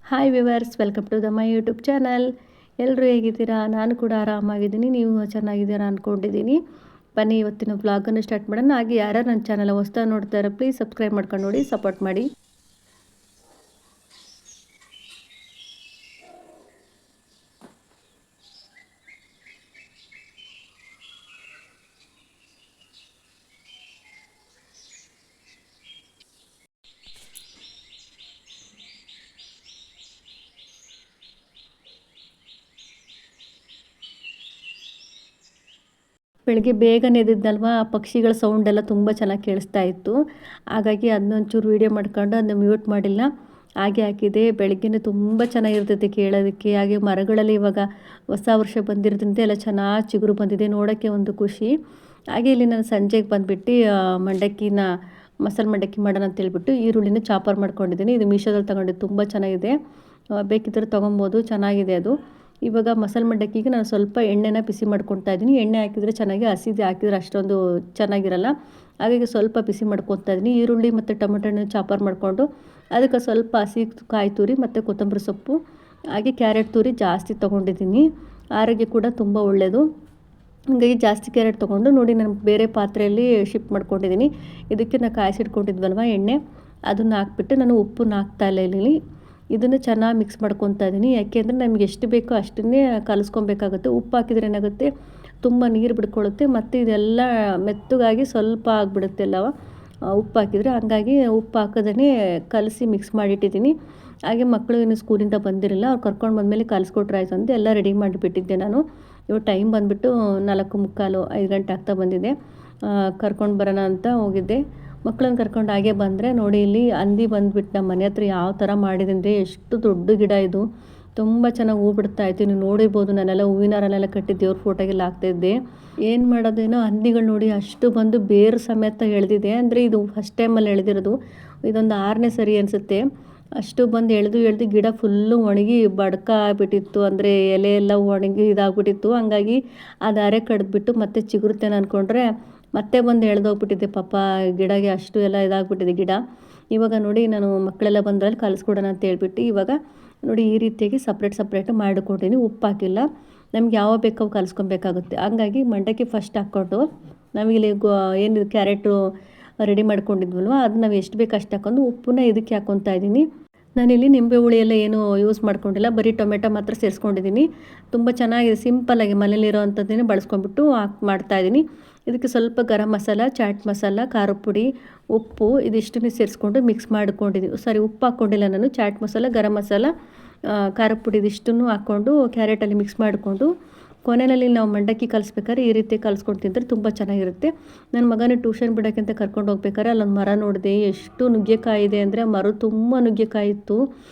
Hi viewers, welcome to my YouTube channel. ಎಲ್ಲರೂ ಹೇಗಿದ್ದೀರಾ? ನಾನು ಕೂಡ ಆರಾಮಾಗಿದ್ದೀನಿ, ನೀವು ಚೆನ್ನಾಗಿದ್ದೀರಾ ಅಂದ್ಕೊಂಡಿದ್ದೀನಿ. ಬನ್ನಿ ಇವತ್ತಿನ ವ್ಲಾಗನ್ನು ಸ್ಟಾರ್ಟ್ ಮಾಡೋಣ. ಹಾಗೆ ಯಾರು ನನ್ನ ಚಾನಲ್ ಹೊಸ್ದಾಗಿ ನೋಡ್ತಾರೆ ಪ್ಲೀಸ್ ಸಬ್ಸ್ಕ್ರೈಬ್ ಮಾಡ್ಕೊಂಡು ನೋಡಿ, ಸಪೋರ್ಟ್ ಮಾಡಿ. ಬೆಳಗ್ಗೆ ಬೇಗನೆ ಎದ್ದಿದ್ನಲ್ವ, ಆ ಪಕ್ಷಿಗಳ ಸೌಂಡೆಲ್ಲ ತುಂಬ ಚೆನ್ನಾಗಿ ಕೇಳಿಸ್ತಾ ಇತ್ತು. ಹಾಗಾಗಿ ಅದನ್ನೊಂಚೂರು ವೀಡಿಯೋ ಮಾಡ್ಕೊಂಡು ಅದನ್ನ ಮ್ಯೂಟ್ ಮಾಡಿಲ್ಲ, ಹಾಗೆ ಹಾಕಿದೆ. ಬೆಳಗ್ಗೆನೇ ತುಂಬ ಚೆನ್ನಾಗಿರ್ತೈತೆ ಕೇಳೋದಕ್ಕೆ. ಹಾಗೆ ಮರಗಳಲ್ಲಿ ಇವಾಗ ಹೊಸ ವರ್ಷ ಬಂದಿರೋದ್ರಿಂದ ಎಲ್ಲ ಚೆನ್ನಾಗಿ ಚಿಗುರು ಬಂದಿದೆ, ನೋಡೋಕ್ಕೆ ಒಂದು ಖುಷಿ. ಹಾಗೆ ಇಲ್ಲಿ ನಾನು ಸಂಜೆಗೆ ಬಂದುಬಿಟ್ಟು ಮಂಡಕ್ಕಿನ ಮಸಾಲೆ ಮಂಡಕ್ಕಿ ಮಾಡೋಣ ಅಂತೇಳ್ಬಿಟ್ಟು ಈರುಳ್ಳಿನ ಚಾಪರ್ ಮಾಡ್ಕೊಂಡಿದ್ದೀನಿ. ಇದು ಮೀಶೋದಲ್ಲಿ ತೊಗೊಂಡಿದ್ದು, ತುಂಬ ಚೆನ್ನಾಗಿದೆ, ಬೇಕಿದ್ದರೆ ತೊಗೊಬೋದು, ಚೆನ್ನಾಗಿದೆ ಅದು. ಇವಾಗ ಮಸಾಲೆ ಮಂಡಕ್ಕಿಗೆ ನಾನು ಸ್ವಲ್ಪ ಎಣ್ಣೆನ ಬಿಸಿ ಮಾಡ್ಕೊತಾ ಇದ್ದೀನಿ. ಎಣ್ಣೆ ಹಾಕಿದರೆ ಚೆನ್ನಾಗಿ, ಹಸಿದು ಹಾಕಿದರೆ ಅಷ್ಟೊಂದು ಚೆನ್ನಾಗಿರಲ್ಲ. ಹಾಗಾಗಿ ಸ್ವಲ್ಪ ಬಿಸಿ ಮಾಡ್ಕೊತಾ ಇದ್ದೀನಿ. ಈರುಳ್ಳಿ ಮತ್ತು ಟೊಮೆಟೊ ಹಣ್ಣು ಚಾಪರ್ ಮಾಡಿಕೊಂಡು ಅದಕ್ಕೆ ಸ್ವಲ್ಪ ಹಸಿ ಕಾಯಿ ತುರಿ ಮತ್ತು ಕೊತ್ತಂಬರಿ ಸೊಪ್ಪು ಹಾಗೆ ಕ್ಯಾರೆಟ್ ತುರಿ ಜಾಸ್ತಿ ತೊಗೊಂಡಿದ್ದೀನಿ. ಆರೋಗ್ಯ ಕೂಡ ತುಂಬ ಒಳ್ಳೆಯದು. ಹಾಗಾಗಿ ಜಾಸ್ತಿ ಕ್ಯಾರೆಟ್ ತೊಗೊಂಡು ನೋಡಿ ನಾನು ಬೇರೆ ಪಾತ್ರೆಯಲ್ಲಿ ಶಿಫ್ಟ್ ಮಾಡ್ಕೊಂಡಿದ್ದೀನಿ. ಇದಕ್ಕೆ ನಾನು ಕಾಯಿಸಿಟ್ಕೊಂಡಿದ್ವಲ್ವ ಎಣ್ಣೆ, ಅದನ್ನು ಹಾಕ್ಬಿಟ್ಟು ನಾನು ಉಪ್ಪನ್ನು ಹಾಕ್ತಾ ಇಲ್ಲ ಇಲ್ಲಿ. ಇದನ್ನು ಚೆನ್ನಾಗಿ ಮಿಕ್ಸ್ ಮಾಡ್ಕೊತಾ ಇದ್ದೀನಿ. ಯಾಕೆಂದರೆ ನಮಗೆ ಎಷ್ಟು ಬೇಕೋ ಅಷ್ಟನ್ನೇ ಕಲಿಸ್ಕೊಬೇಕಾಗುತ್ತೆ. ಉಪ್ಪು ಹಾಕಿದರೆ ಏನಾಗುತ್ತೆ, ತುಂಬ ನೀರು ಬಿಡ್ಕೊಳ್ಳುತ್ತೆ ಮತ್ತು ಇದೆಲ್ಲ ಮೆತ್ತಗಾಗಿ ಸ್ವಲ್ಪ ಆಗಿಬಿಡುತ್ತೆ ಎಲ್ಲವ ಉಪ್ಪು ಹಾಕಿದರೆ. ಹಂಗಾಗಿ ಉಪ್ಪು ಹಾಕೋದೇ ಕಲಸಿ ಮಿಕ್ಸ್ ಮಾಡಿಟ್ಟಿದ್ದೀನಿ. ಹಾಗೆ ಮಕ್ಕಳು ಇನ್ನು ಸ್ಕೂಲಿಂದ ಬಂದಿರಲಿಲ್ಲ, ಅವ್ರು ಕರ್ಕೊಂಡು ಬಂದಮೇಲೆ ಕಲಿಸ್ಕೊಟ್ರೆ ಆಯಿತು ಅಂತ ಎಲ್ಲ ರೆಡಿ ಮಾಡಿಬಿಟ್ಟಿದ್ದೆ ನಾನು. ಇವಾಗ ಟೈಮ್ ಬಂದುಬಿಟ್ಟು 4:45 5 ಗಂಟೆ ಆಗ್ತಾ ಬಂದಿದೆ. ಕರ್ಕೊಂಡು ಬರೋಣ ಅಂತ ಹೋಗಿದ್ದೆ. ಮಕ್ಕಳನ್ನ ಕರ್ಕೊಂಡು ಹಾಗೆ ಬಂದರೆ ನೋಡಿ, ಇಲ್ಲಿ ಹಂದಿ ಬಂದುಬಿಟ್ಟು ನಮ್ಮ ಮನೆ ಹತ್ರ ಯಾವ ಥರ ಮಾಡಿದೆ ಅಂದರೆ, ಎಷ್ಟು ದೊಡ್ಡ ಗಿಡ ಇದು, ತುಂಬ ಚೆನ್ನಾಗಿ ಹೂ ಬಿಡ್ತಾಯಿತ್ತು. ನೀವು ನೋಡಿರ್ಬೋದು, ನಾನೆಲ್ಲ ಹೂವಿನ ಹಾರನೆಲ್ಲ ಕಟ್ಟಿ ದೇವ್ರ ಫೋಟೋಗೆಲ್ಲ ಹಾಕ್ತಾಯಿದ್ದೆ. ಏನು ಮಾಡೋದೇನೋ ಹಂದಿಗಳು ನೋಡಿ ಅಷ್ಟು ಬಂದು ಬೇರು ಸಮೇತ ಎಳೆದಿದೆ. ಅಂದರೆ ಇದು ಫಸ್ಟ್ ಟೈಮಲ್ಲಿ ಎಳೆದಿರೋದು, ಇದೊಂದು 6ನೇ ಸರಿ ಅನಿಸುತ್ತೆ. ಅಷ್ಟು ಬಂದು ಎಳೆದು ಗಿಡ ಫುಲ್ಲು ಒಣಗಿ ಬಡ್ಕ ಆಗಿಬಿಟ್ಟಿತ್ತು. ಅಂದರೆ ಎಲೆ ಎಲ್ಲ ಒಣಗಿ ಇದಾಗ್ಬಿಟ್ಟಿತ್ತು. ಹಂಗಾಗಿ ಅದು ಅರೆ ಕಡಿದ್ಬಿಟ್ಟು ಮತ್ತೆ ಚಿಗುರುತ್ತೇನೆ ಅಂದ್ಕೊಂಡ್ರೆ ಮತ್ತೆ ಬಂದು ಎಳೆದೋಗ್ಬಿಟ್ಟಿದೆ ಪಾಪ. ಗಿಡಗೆ ಅಷ್ಟು ಎಲ್ಲ ಇದಾಗ್ಬಿಟ್ಟಿದೆ ಗಿಡ. ಇವಾಗ ನೋಡಿ ನಾನು ಮಕ್ಕಳೆಲ್ಲ ಬಂದ್ರಲ್ಲಿ ಕಲಿಸ್ಕೊಡೋಣ ಅಂತ ಹೇಳ್ಬಿಟ್ಟು ಇವಾಗ ನೋಡಿ ಈ ರೀತಿಯಾಗಿ ಸಪ್ರೇಟ್ ಮಾಡಿಕೊಂಡಿದ್ದೀನಿ. ಉಪ್ಪು ಹಾಕಿಲ್ಲ, ನಮ್ಗೆ ಯಾವ ಬೇಕೋ ಕಲಿಸ್ಕೊಬೇಕಾಗುತ್ತೆ. ಹಂಗಾಗಿ ಮಂಡಕ್ಕಿ ಫಸ್ಟ್ ಹಾಕ್ಕೊಂಡು ನಮಗಿಲ್ಲಿ ಏನು ಕ್ಯಾರೆಟು ರೆಡಿ ಮಾಡ್ಕೊಂಡಿದ್ವಲ್ವ, ಅದು ನಾವು ಎಷ್ಟು ಬೇಕು ಅಷ್ಟು ಹಾಕೊಂಡು ಉಪ್ಪನ್ನ ಇದಕ್ಕೆ ಹಾಕ್ಕೊತಾ ಇದ್ದೀನಿ. ನಾನಿಲ್ಲಿ ನಿಂಬೆ ಹುಳಿ ಎಲ್ಲ ಏನು ಯೂಸ್ ಮಾಡ್ಕೊಂಡಿಲ್ಲ, ಬರೀ ಟೊಮೆಟೊ ಮಾತ್ರ ಸೇರಿಸ್ಕೊಂಡಿದ್ದೀನಿ. ತುಂಬ ಚೆನ್ನಾಗಿದೆ, ಸಿಂಪಲ್ಲಾಗಿ ಮನೇಲಿರೋ ಅಂಥದ್ದನ್ನೇ ಬಳಸ್ಕೊಂಡ್ಬಿಟ್ಟು ಮಾಡ್ತಾಯಿದ್ದೀನಿ. ಇದಕ್ಕೆ ಸ್ವಲ್ಪ ಗರಂ ಮಸಾಲ, ಚಾಟ್ ಮಸಾಲ, ಖಾರದ ಪುಡಿ, ಉಪ್ಪು ಇದಿಷ್ಟನ್ನೇ ಸೇರಿಸ್ಕೊಂಡು ಮಿಕ್ಸ್ ಮಾಡ್ಕೊಂಡಿದ್ದೀನಿ. ಸಾರಿ, ಉಪ್ಪು ಹಾಕ್ಕೊಂಡಿಲ್ಲ ನಾನು. ಚಾಟ್ ಮಸಾಲ, ಗರಂ ಮಸಾಲ, ಖಾರದ ಪುಡಿ ಇದಿಷ್ಟನ್ನು ಹಾಕ್ಕೊಂಡು ಕ್ಯಾರೆಟಲ್ಲಿ ಮಿಕ್ಸ್ ಮಾಡಿಕೊಂಡು ಕೊನೆಯಲ್ಲಿ ನಾವು ಮಂಡಕ್ಕಿ ಕಲಿಸ್ಬೇಕಾದ್ರೆ ಈ ರೀತಿ ಕಲಿಸ್ಕೊಂಡು ತಿಂದರೆ ತುಂಬ ಚೆನ್ನಾಗಿರುತ್ತೆ. ನನ್ನ ಮಗನ ಟ್ಯೂಷನ್ ಬಿಡೋಕ್ಕಿಂತ ಕರ್ಕೊಂಡು ಹೋಗ್ಬೇಕಾದ್ರೆ ಅಲ್ಲೊಂದು ಮರ ನೋಡಿದೆ, ಎಷ್ಟು ನುಗ್ಗೆಕಾಯಿ ಇದೆ ಅಂದರೆ ಆ ಮರ ತುಂಬ ನುಗ್ಗೆಕಾಯಿ ಇತ್ತು.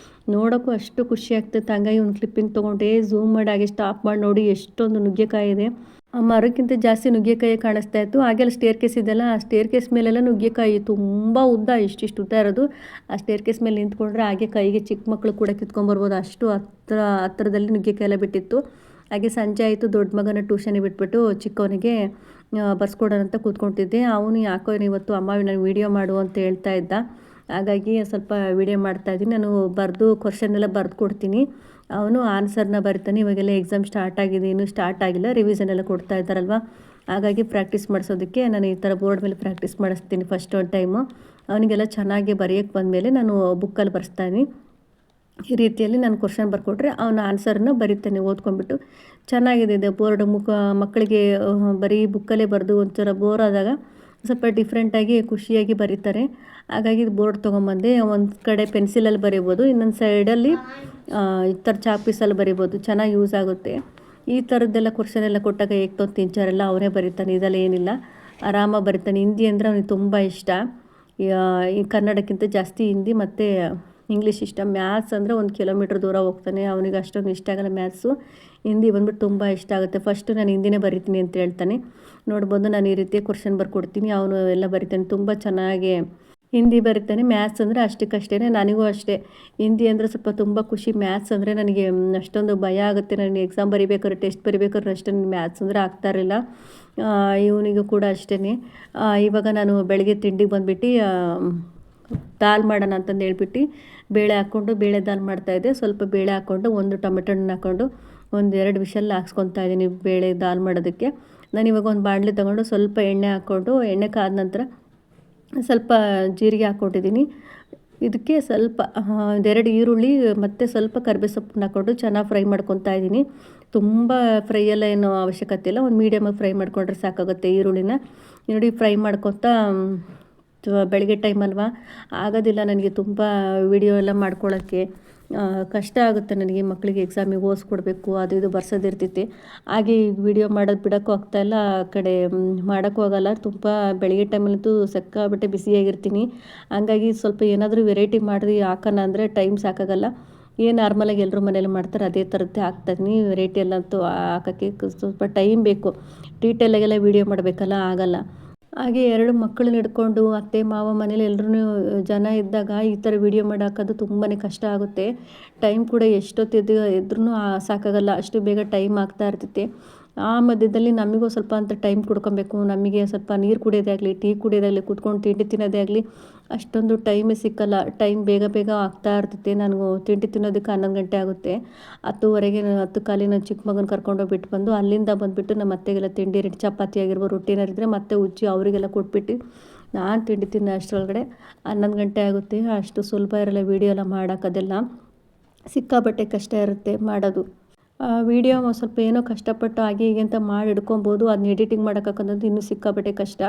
ನೋಡೋಕ್ಕೂ ಅಷ್ಟು ಖುಷಿ ಆಗ್ತಿತ್ತು. ಹಂಗಾಗಿ ಒಂದು ಕ್ಲಿಪ್ಪಿಂಗ್ ತೊಗೊಂಡೆ, ಝೂಮ್ ಮಾಡಿ ಹಾಗೆ ಸ್ಟಾಪ್ ಮಾಡಿ ನೋಡಿ ಎಷ್ಟೊಂದು ನುಗ್ಗೆಕಾಯಿ ಇದೆ. ಆ ಮರಕ್ಕಿಂತ ಜಾಸ್ತಿ ನುಗ್ಗೆಕಾಯಿ ಕಾಣಿಸ್ತಾ ಇತ್ತು. ಹಾಗೆಲ್ಲ ಸ್ಟೇರ್ ಕೇಸ್ ಇದೆಲ್ಲ, ಆ ಸ್ಟೇರ್ ಕೇಸ್ ಮೇಲೆಲ್ಲ ನುಗ್ಗೆಕಾಯಿ ತುಂಬ ಉದ್ದ, ಇಷ್ಟಿಷ್ಟು ಉದ್ದ ಇರೋದು. ಆ ಸ್ಟೇರ್ ಕೇಸ್ ಮೇಲೆ ನಿಂತ್ಕೊಂಡ್ರೆ ಹಾಗೆ ಕೈಗೆ ಚಿಕ್ಕ ಮಕ್ಕಳು ಕೂಡ ಕಿತ್ಕೊಂಬರ್ಬೋದು, ಅಷ್ಟು ಹತ್ರದಲ್ಲಿ ನುಗ್ಗೆಕಾಯಿ ಎಲ್ಲ ಬಿಟ್ಟಿತ್ತು. ಹಾಗೆ ಸಂಜೆ ಆಯಿತು, ದೊಡ್ಡ ಮಗನ ಟ್ಯೂಷನಿಗೆ ಬಿಟ್ಬಿಟ್ಟು ಚಿಕ್ಕವನಿಗೆ ಬರ್ಸ್ಕೊಡೋಣ ಅಂತ ಕೂತ್ಕೊತಿದ್ದೆ. ಅವನು ಯಾಕೋ ಇವತ್ತು ಅಮ್ಮ ನನಗೆ ವೀಡಿಯೋ ಮಾಡು ಅಂತ ಹೇಳ್ತಾ ಇದ್ದ. ಹಾಗಾಗಿ ಸ್ವಲ್ಪ ವೀಡಿಯೋ ಮಾಡ್ತಾಯಿದ್ದೀನಿ. ನಾನು ಬರೆದು ಕ್ವಶನ್ ಎಲ್ಲ ಬರೆದು ಕೊಡ್ತೀನಿ, ಅವನು ಆನ್ಸರ್ನ ಬರಿತಾನೆ. ಇವಾಗೆಲ್ಲ ಎಕ್ಸಾಮ್ ಸ್ಟಾರ್ಟ್ ಆಗಿದೆ, ಇನ್ನೂ ಸ್ಟಾರ್ಟ್ ಆಗಿಲ್ಲ, ರಿವಿಷನ್ ಎಲ್ಲ ಕೊಡ್ತಾ ಇದ್ದಾರಲ್ವ. ಹಾಗಾಗಿ ಪ್ರಾಕ್ಟೀಸ್ ಮಾಡಿಸೋದಕ್ಕೆ ನಾನು ಈ ಥರ ಬೋರ್ಡ್ ಮೇಲೆ ಪ್ರಾಕ್ಟೀಸ್ ಮಾಡಿಸ್ತೀನಿ ಫಸ್ಟ್ ಒಂದು ಟೈಮು. ಅವನಿಗೆಲ್ಲ ಚೆನ್ನಾಗಿ ಬರೆಯೋಕ್ಕೆ ಬಂದಮೇಲೆ ನಾನು ಬುಕ್ಕಲ್ಲಿ ಬರೆಸ್ತಾನೆ. ಈ ರೀತಿಯಲ್ಲಿ ನಾನು ಕ್ವಶನ್ ಬರ್ಕೊಟ್ರೆ ಅವನ ಆನ್ಸರನ್ನ ಬರಿತಾನೆ ಓದ್ಕೊಂಡ್ಬಿಟ್ಟು. ಚೆನ್ನಾಗಿದೆ ಇದು ಬೋರ್ಡ್. ಮಕ್ಕಳಿಗೆ ಬರೀ ಬುಕ್ಕಲ್ಲೇ ಬರೆದು ಒಂಥರ ಬೋರ್ ಆದಾಗ ಸ್ವಲ್ಪ ಡಿಫ್ರೆಂಟಾಗಿ ಖುಷಿಯಾಗಿ ಬರೀತಾರೆ. ಹಾಗಾಗಿ ಇದು ಬೋರ್ಡ್ ತೊಗೊಂಬಂದೆ. ಒಂದು ಕಡೆ ಪೆನ್ಸಿಲಲ್ಲಿ ಬರೀಬೋದು, ಇನ್ನೊಂದು ಸೈಡಲ್ಲಿ ಈ ಥರ ಚಾಪೀಸಲ್ಲಿ ಬರೀಬೋದು, ಚೆನ್ನಾಗಿ ಯೂಸ್ ಆಗುತ್ತೆ. ಈ ಥರದ್ದೆಲ್ಲ ಕ್ವಶನ್ ಎಲ್ಲ ಕೊಟ್ಟಾಗ ಏಕ್ತೋ ತಿಂಚಾರೆಲ್ಲ ಅವನೇ ಬರೀತಾನೆ, ಇದೆಲ್ಲ ಏನಿಲ್ಲ, ಆರಾಮಾಗಿ ಬರೀತಾನೆ. ಹಿಂದಿ ಅಂದರೆ ಅವನಿಗೆ ತುಂಬ ಇಷ್ಟ. ಈ ಕನ್ನಡಕ್ಕಿಂತ ಜಾಸ್ತಿ ಹಿಂದಿ ಮತ್ತು ಇಂಗ್ಲೀಷ್ ಇಷ್ಟ. ಮ್ಯಾಥ್ಸ್ ಅಂದರೆ 1 ಕಿಲೋಮೀಟ್ರ್ ದೂರ ಹೋಗ್ತಾನೆ, ಅವನಿಗೆ ಅಷ್ಟೊಂದು ಇಷ್ಟ ಆಗಲ್ಲ ಮ್ಯಾಥ್ಸು. ಹಿಂದಿ ಬಂದ್ಬಿಟ್ಟು ತುಂಬ ಇಷ್ಟ ಆಗುತ್ತೆ. ಫಸ್ಟು ನಾನು ಹಿಂದಿನೇ ಬರಿತೀನಿ ಅಂತ ಹೇಳ್ತಾನೆ. ನೋಡ್ಬೋದು, ನಾನು ಈ ರೀತಿ ಕ್ವಶನ್ ಬರ್ಕೊಡ್ತೀನಿ, ಅವನು ಎಲ್ಲ ಬರಿತಾನೆ, ತುಂಬ ಚೆನ್ನಾಗಿ ಹಿಂದಿ ಬರಿತಾನೆ. ಮ್ಯಾಥ್ಸ್ ಅಂದರೆ ಅಷ್ಟಕ್ಕಷ್ಟೇ. ನನಗೂ ಅಷ್ಟೇ, ಹಿಂದಿ ಅಂದರೆ ಸ್ವಲ್ಪ ತುಂಬ ಖುಷಿ. ಮ್ಯಾಥ್ಸ್ ಅಂದರೆ ನನಗೆ ಅಷ್ಟೊಂದು ಭಯ ಆಗುತ್ತೆ. ನನಗೆ ಎಕ್ಸಾಮ್ ಬರಿಬೇಕಾದ್ರೆ, ಟೆಸ್ಟ್ ಬರಿಬೇಕಾದ್ರೆ ಅಷ್ಟೇ ನನಗೆ ಮ್ಯಾಥ್ಸ್ ಅಂದರೆ ಆಗ್ತಾಯಿರಲಿಲ್ಲ. ಇವನಿಗೂ ಕೂಡ ಅಷ್ಟೇ. ಇವಾಗ ನಾನು ಬೆಳಗ್ಗೆ ತಿಂಡಿಗೆ ಬಂದುಬಿಟ್ಟು ದಾಲ್ ಮಾಡೋಣ ಅಂತಂದು ಹೇಳ್ಬಿಟ್ಟು ಬೇಳೆ ಹಾಕ್ಕೊಂಡು ಬೇಳೆ ದಾಲ್ ಮಾಡ್ತಾಯಿದ್ದೆ. ಸ್ವಲ್ಪ ಬೇಳೆ ಹಾಕ್ಕೊಂಡು ಒಂದು ಟೊಮೆಟೊ ಹಣ್ಣು ಹಾಕ್ಕೊಂಡು ಒಂದು 2 ವಿಷಲ್ ಹಾಕ್ಸ್ಕೊತಾ ಇದ್ದೀನಿ ಬೇಳೆ ದಾಲ್ ಮಾಡೋದಕ್ಕೆ. ನಾನು ಇವಾಗ ಒಂದು ಬಾಣಲೆ ತೊಗೊಂಡು ಸ್ವಲ್ಪ ಎಣ್ಣೆ ಹಾಕ್ಕೊಂಡು ಎಣ್ಣೆ ಕಾದ ನಂತರ ಸ್ವಲ್ಪ ಜೀರಿಗೆ ಹಾಕ್ಕೊಂಡಿದ್ದೀನಿ. ಇದಕ್ಕೆ ಸ್ವಲ್ಪ 2 ಈರುಳ್ಳಿ ಮತ್ತು ಸ್ವಲ್ಪ ಕರಿಬೇವು ಸೊಪ್ಪನ್ನ ಹಾಕ್ಕೊಂಡು ಚೆನ್ನಾಗಿ ಫ್ರೈ ಮಾಡ್ಕೊತಾ ಇದ್ದೀನಿ. ತುಂಬ ಫ್ರೈ ಎಲ್ಲ ಏನೂ ಅವಶ್ಯಕತೆ ಇಲ್ಲ, ಒಂದು ಮೀಡಿಯಮಾಗಿ ಫ್ರೈ ಮಾಡಿಕೊಂಡ್ರೆ ಸಾಕಾಗುತ್ತೆ ಈರುಳ್ಳಿನ. ನೋಡಿ ಫ್ರೈ ಮಾಡ್ಕೊತಾ ಬೆಳಗ್ಗೆ ಟೈಮ್ ಅಲ್ವಾ, ಆಗೋದಿಲ್ಲ ನನಗೆ ತುಂಬ ವಿಡಿಯೋ ಎಲ್ಲ ಮಾಡ್ಕೊಳ್ಳೋಕ್ಕೆ, ಕಷ್ಟ ಆಗುತ್ತೆ ನನಗೆ. ಮಕ್ಕಳಿಗೆ ಎಕ್ಸಾಮಿಗೆ ಓದಿಸ್ಕೊಡ್ಬೇಕು, ಅದು ಇದು ಬರ್ಸೋದಿರ್ತೈತಿ. ಹಾಗೆ ಈಗ ವಿಡಿಯೋ ಮಾಡೋದು ಬಿಡೋಕ್ಕೂ ಆಗ್ತಾಯಿಲ್ಲ, ಆ ಕಡೆ ಮಾಡೋಕ್ಕೂ ಆಗೋಲ್ಲ. ತುಂಬ ಬೆಳಗ್ಗೆ ಟೈಮಲ್ಲಂತೂ ಸಿಕ್ಕಾಪಟ್ಟೆ ಬಿಸಿಯಾಗಿರ್ತೀನಿ. ಹಂಗಾಗಿ ಸ್ವಲ್ಪ ಏನಾದರೂ ವೆರೈಟಿ ಮಾಡಿ ಹಾಕೋಣ ಅಂದರೆ ಟೈಮ್ ಸಾಕಾಗಲ್ಲ. ಏನು ನಾರ್ಮಲಾಗಿ ಎಲ್ಲರೂ ಮನೇಲಿ ಮಾಡ್ತಾರೆ ಅದೇ ಥರದ್ದೇ ಹಾಕ್ತಾಯಿದ್ದೀನಿ. ವೆರೈಟಿ ಎಲ್ಲಂತೂ ಹಾಕೋಕ್ಕೆ ಸ್ವಲ್ಪ ಟೈಮ್ ಬೇಕು, ಡೀಟೇಲಾಗೆಲ್ಲ ವೀಡಿಯೋ ಮಾಡಬೇಕಲ್ಲ, ಆಗಲ್ಲ. ಹಾಗೆ 2 ಮಕ್ಕಳನ್ನ ಹಿಡ್ಕೊಂಡು ಅತ್ತೆ ಮಾವ ಮನೇಲಿ ಎಲ್ಲರೂ ಜನ ಇದ್ದಾಗ ಈ ಥರ ವೀಡಿಯೋ ಮಾಡಿ ಹಾಕೋದು ತುಂಬಾ ಕಷ್ಟ ಆಗುತ್ತೆ. ಟೈಮ್ ಕೂಡ ಎಷ್ಟೊತ್ತಿದ್ದು ಇದ್ರೂ ಸಾಕಾಗಲ್ಲ, ಅಷ್ಟು ಬೇಗ ಟೈಮ್ ಆಗ್ತಾ ಇರ್ತೈತೆ. ಆ ಮಧ್ಯದಲ್ಲಿ ನಮಗೂ ಸ್ವಲ್ಪ ಅಂತ ಟೈಮ್ ಕೊಡ್ಕೊಬೇಕು. ನಮಗೆ ಸ್ವಲ್ಪ ನೀರು ಕುಡಿಯೋದೇ ಆಗಲಿ, ಟೀ ಕುಡಿಯೋದಾಗಲಿ, ಕೂತ್ಕೊಂಡು ತಿಂಡಿ ತಿನ್ನೋದೇ ಆಗಲಿ, ಅಷ್ಟೊಂದು ಟೈಮೇ ಸಿಕ್ಕಲ್ಲ. ಟೈಮ್ ಬೇಗ ಬೇಗ ಆಗ್ತಾ ಇರ್ತೈತೆ. ನನಗೂ ತಿಂಡಿ ತಿನ್ನೋದಕ್ಕೆ 11 ಗಂಟೆ ಆಗುತ್ತೆ. 10:15 10 ಕಾಲಿಗೆ ನನ್ನ ಚಿಕ್ಕ ಮಗನ ಕರ್ಕೊಂಡೋಗ್ಬಿಟ್ಟು ಬಂದು ಅಲ್ಲಿಂದ ಬಂದುಬಿಟ್ಟು ನಮ್ಮ ಅತ್ತೆಗೆಲ್ಲ ತಿಂಡಿ ರೆಡಿ, ಚಪಾತಿ ಆಗಿರ್ಬೋದು, ರೊಟ್ಟಿನಾರಿದ್ರೆ ಮತ್ತೆ ಉಜ್ಜಿ ಅವರಿಗೆಲ್ಲ ಕೊಟ್ಬಿಟ್ಟು ನಾನು ತಿಂಡಿ ತಿನ್ನೋ ಅಷ್ಟರೊಳಗಡೆ 11 ಗಂಟೆ ಆಗುತ್ತೆ. ಅಷ್ಟು ಸುಲಭ ಇರಲ್ಲ ವೀಡಿಯೋ ಎಲ್ಲ ಮಾಡೋಕ್ಕದೆಲ್ಲ, ಸಿಕ್ಕಾಪಟ್ಟೆ ಕಷ್ಟ ಇರುತ್ತೆ ಮಾಡೋದು. ವೀಡಿಯೋ ಸ್ವಲ್ಪ ಏನೋ ಕಷ್ಟಪಟ್ಟು ಹಾಗೆ ಹೀಗೆ ಅಂತ ಮಾಡಿ ಹಿಡ್ಕೊಬೋದು, ಅದನ್ನ ಎಡಿಟಿಂಗ್ ಮಾಡೋಕ್ಕಂತಂದು ಇನ್ನೂ ಸಿಕ್ಕಾಪಟ್ಟೆ ಕಷ್ಟ.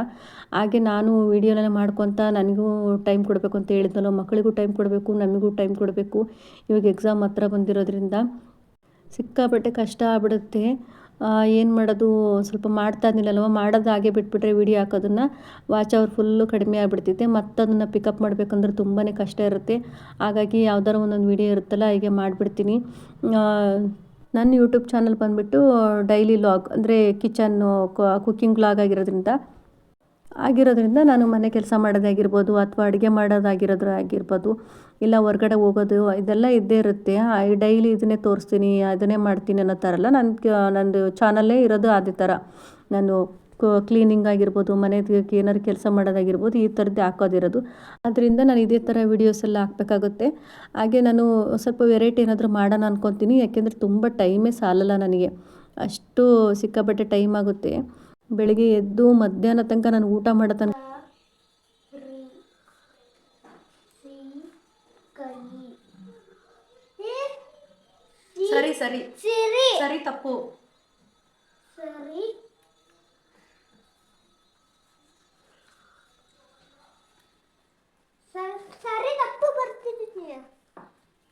ಹಾಗೆ ನಾನು ವೀಡಿಯೋನೆಲ್ಲ ಮಾಡ್ಕೊತ ನನಗೂ ಟೈಮ್ ಕೊಡಬೇಕು ಅಂತ ಹೇಳಿದ್ನಲ್ಲ, ಮಕ್ಕಳಿಗೂ ಟೈಮ್ ಕೊಡಬೇಕು, ನಮಗೂ ಟೈಮ್ ಕೊಡಬೇಕು. ಇವಾಗ ಎಕ್ಸಾಮ್ ಹತ್ರ ಬಂದಿರೋದ್ರಿಂದ ಸಿಕ್ಕಾಪಟ್ಟೆ ಕಷ್ಟ ಆಗ್ಬಿಡುತ್ತೆ. ಏನು ಮಾಡೋದು, ಸ್ವಲ್ಪ ಮಾಡ್ತಾ ಇದ್ನಿಲ್ಲಲ್ವ, ಮಾಡೋದು ಹಾಗೆ ಬಿಟ್ಬಿಟ್ರೆ ವೀಡಿಯೋ ಹಾಕೋದನ್ನು ವಾಚ್ ಅವರ್ ಫುಲ್ಲು ಕಡಿಮೆ ಆಗಿಬಿಡ್ತೈತೆ. ಮತ್ತು ಅದನ್ನು ಪಿಕಪ್ ಮಾಡಬೇಕಂದ್ರೆ ತುಂಬಾ ಕಷ್ಟ ಇರುತ್ತೆ. ಹಾಗಾಗಿ ಯಾವ್ದಾರು ಒಂದೊಂದು ವೀಡಿಯೋ ಇರುತ್ತಲ್ಲ ಹೀಗೆ ಮಾಡಿಬಿಡ್ತೀನಿ. ನನ್ನ ಯೂಟ್ಯೂಬ್ ಚಾನಲ್ ಬಂದುಬಿಟ್ಟು ಡೈಲಿ ಲಾಗ್, ಅಂದರೆ ಕಿಚನ್ನು ಕುಕ್ಕಿಂಗ್ ವ್ಲಾಗ್ ಆಗಿರೋದ್ರಿಂದ ನಾನು ಮನೆ ಕೆಲಸ ಮಾಡೋದಾಗಿರ್ಬೋದು ಅಥವಾ ಅಡುಗೆ ಮಾಡೋದಾಗಿರ್ಬೋದು, ಇಲ್ಲ ಹೊರ್ಗಡೆ ಹೋಗೋದು, ಇದೆಲ್ಲ ಇದ್ದೇ ಇರುತ್ತೆ. ಡೈಲಿ ಇದನ್ನೇ ತೋರಿಸ್ತೀನಿ, ಅದನ್ನೇ ಮಾಡ್ತೀನಿ ಅನ್ನೋ ಥರ ಅಲ್ಲ. ನಂದು ಚಾನಲ್ಲೇ ಇರೋದು ಅದೇ ಥರ. ನಾನು ಕ್ಲೀನಿಂಗ್ ಆಗಿರ್ಬೋದು, ಮನೆಗೆ ಏನಾದ್ರು ಕೆಲಸ ಮಾಡೋದಾಗಿರ್ಬೋದು, ಈ ಥರದ್ದೇ ಹಾಕೋದಿರೋದು. ಅದರಿಂದ ನಾನು ಇದೇ ಥರ ವೀಡಿಯೋಸ್ ಎಲ್ಲ ಹಾಕಬೇಕಾಗುತ್ತೆ. ಹಾಗೆ ನಾನು ಸ್ವಲ್ಪ ವೆರೈಟಿ ಏನಾದರೂ ಮಾಡೋಣ ಅಂದ್ಕೊತೀನಿ, ಯಾಕೆಂದರೆ ತುಂಬ ಟೈಮೇ ಸಾಲಲ್ಲ ನನಗೆ, ಅಷ್ಟು ಸಿಕ್ಕಾಪಟ್ಟೆ ಟೈಮ್ ಆಗುತ್ತೆ. ಬೆಳಿಗ್ಗೆ ಎದ್ದು ಮಧ್ಯಾಹ್ನ ತನಕ ನಾನು ಊಟ ಮಾಡೋ ತನಕ ಸರಿ ಸರಿ ಸರಿ ತಪ್ಪು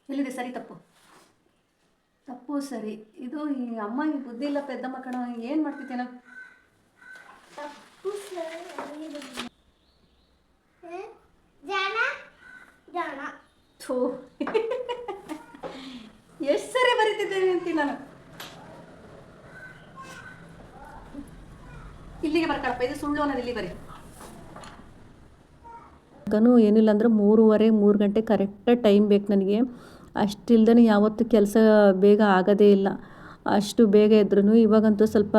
ಎಲ್ಲಿದೆ ಸರಿ ತಪ್ಪು ತಪ್ಪು ಸರಿ. ಇದು ಈ ಅಮ್ಮಂಗೆ ಬುದ್ಧಿ ಇಲ್ಲ ಪೆದ್ದಮ್ಮ ಕಣ, ಏನು ಮಾಡ್ತಿದ್ದೇನ? ಎಷ್ಟು ಸರಿ ಬರೀತಿದ್ದೇನೆ ಅಂತೀನಿ ನಾನು. ಇಲ್ಲಿಗೆ ಬರ್ಕಳಪ್ಪ, ಇದು ಸುಳ್ಳು ಅನ್ನೋದು ಇಲ್ಲಿ ಬರೀ. ಏನಿಲ್ಲ ಅಂದ್ರೆ 3:30 ಗಂಟೆ ಕರೆಕ್ಟಾಗಿ ಟೈಮ್ ಬೇಕು ನನಗೆ. ಅಷ್ಟಿಲ್ದೇ ಯಾವತ್ತೂ ಕೆಲಸ ಬೇಗ ಆಗೋದೇ ಇಲ್ಲ. ಅಷ್ಟು ಬೇಗ ಇದ್ರೂ ಇವಾಗಂತೂ ಸ್ವಲ್ಪ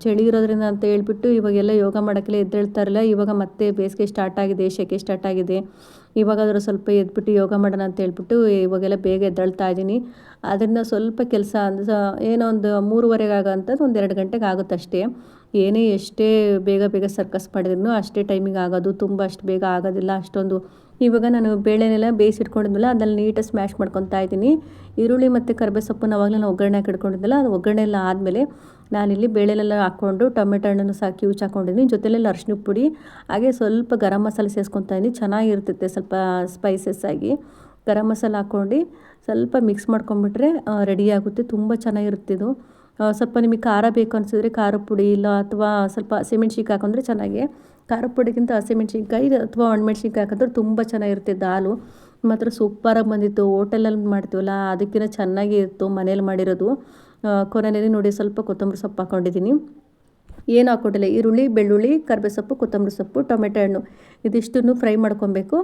ಚಳಿ ಇರೋದ್ರಿಂದ ಅಂತ ಹೇಳ್ಬಿಟ್ಟು ಇವಾಗೆಲ್ಲ ಯೋಗ ಮಾಡೋಕ್ಕೆಲ್ಲ ಎದ್ದೇಳ್ತಾರಲ್ಲ. ಇವಾಗ ಮತ್ತೆ ಬೇಸಿಗೆ ಸ್ಟಾರ್ಟ್ ಆಗಿದೆ, ಸೆಕೆ ಸ್ಟಾರ್ಟ್ ಆಗಿದೆ. ಇವಾಗಾದರೂ ಸ್ವಲ್ಪ ಎದ್ಬಿಟ್ಟು ಯೋಗ ಮಾಡೋಣ ಅಂತ ಹೇಳ್ಬಿಟ್ಟು ಇವಾಗೆಲ್ಲ ಬೇಗ ಎದ್ದೇಳ್ತಾ ಇದ್ದೀನಿ. ಅದರಿಂದ ಸ್ವಲ್ಪ ಕೆಲಸ ಏನೋ ಒಂದು 3:30 ಆಗೋಂಥದ್ದು ಒಂದು 2 ಗಂಟೆಗೆ ಆಗುತ್ತೆ ಅಷ್ಟೇ. ಏನೇ ಎಷ್ಟೇ ಬೇಗ ಬೇಗ ಸರ್ಕಸ್ ಮಾಡಿದ್ರು ಅಷ್ಟೇ ಟೈಮಿಗೆ ಆಗೋದು, ತುಂಬ ಅಷ್ಟು ಬೇಗ ಆಗೋದಿಲ್ಲ ಅಷ್ಟೊಂದು. ಇವಾಗ ನಾನು ಬೇಳೆನೆಲ್ಲ ಬೇಯಿಸಿಟ್ಕೊಂಡಿದ್ಮೇಲೆ ಅದನ್ನು ನೀಟಾಗಿ ಸ್ಮ್ಯಾಶ್ ಮಾಡ್ಕೊತಾ ಇದ್ದೀನಿ. ಈರುಳ್ಳಿ ಮತ್ತು ಕರಿಬೇವು ಸೊಪ್ಪನ್ನು ಅವಾಗಲೇ ನಾನು ಒಗ್ಗರಣೆ ಹಾಕಿಟ್ಕೊಂಡಿದ್ದೆಲ್ಲ, ಅದು ಒಗ್ಗರಣೆ ಎಲ್ಲ ಆದಮೇಲೆ ನಾನಿಲ್ಲಿ ಬೇಳೆಲೆಲ್ಲ ಹಾಕ್ಕೊಂಡು ಟೊಮೆಟೊ ಹಣ್ಣನ್ನು ಕಿವುಚ್ ಹಾಕ್ಕೊಂಡಿದ್ದೀನಿ. ಜೊತೆಲೆಲ್ಲ ಅರಿಶಿನ ಪುಡಿ ಹಾಗೆ ಸ್ವಲ್ಪ ಗರಂ ಮಸಾಲೆ ಸೇರಿಸ್ಕೊತಾ ಇದ್ದೀನಿ. ಚೆನ್ನಾಗಿರ್ತೈತೆ ಸ್ವಲ್ಪ ಸ್ಪೈಸಸ್ ಆಗಿ. ಗರಂ ಮಸಾಲೆ ಹಾಕ್ಕೊಂಡು ಸ್ವಲ್ಪ ಮಿಕ್ಸ್ ಮಾಡ್ಕೊಂಬಿಟ್ರೆ ರೆಡಿ ಆಗುತ್ತೆ. ತುಂಬ ಚೆನ್ನಾಗಿರುತ್ತೆ ಇದು. ಸ್ವಲ್ಪ ನಿಮಗೆ ಖಾರ ಬೇಕು ಅನಿಸಿದ್ರೆ ಖಾರದ ಪುಡಿ ಇಲ್ಲ ಅಥವಾ ಸ್ವಲ್ಪ ಹಸಿಮೆಣ್ಸಿನ್ಕಾಯಿ ಹಾಕೊಂಡ್ರೆ ಚೆನ್ನಾಗಿ. ಖಾರದ ಪುಡಿಗಿಂತ ಹಸಿಮೆಣ್ಸಿನ್ಕಾಯಿ ಅಥವಾ ಒಣಮೆಣ್ಸಿನ್ಕಾಯಿ ಹಾಕಿದ್ರೆ ತುಂಬ ಚೆನ್ನಾಗಿರುತ್ತೆ. ದಾಲು ಮಾತ್ರ ಸೂಪರಾಗಿ ಬಂದಿತ್ತು. ಹೋಟೆಲಲ್ಲಿ ಮಾಡ್ತೀವಲ್ಲ ಅದಕ್ಕಿಂತ ಚೆನ್ನಾಗಿ ಇತ್ತು ಮನೇಲಿ ಮಾಡಿರೋದು. ಕೊನೆಯಲ್ಲಿ ನೋಡಿ ಸ್ವಲ್ಪ ಕೊತ್ತಂಬರಿ ಸೊಪ್ಪು ಹಾಕ್ಕೊಂಡಿದ್ದೀನಿ. ಏನು ಹಾಕ್ಕೊಂಡಿಲ್ಲ, ಈರುಳ್ಳಿ, ಬೆಳ್ಳುಳ್ಳಿ, ಕರಿಬೇವು ಸೊಪ್ಪು, ಕೊತ್ತಂಬರಿ ಸೊಪ್ಪು, ಟೊಮೆಟೊ ಹಣ್ಣು ಇದಿಷ್ಟನ್ನು ಫ್ರೈ ಮಾಡ್ಕೊಬೇಕು.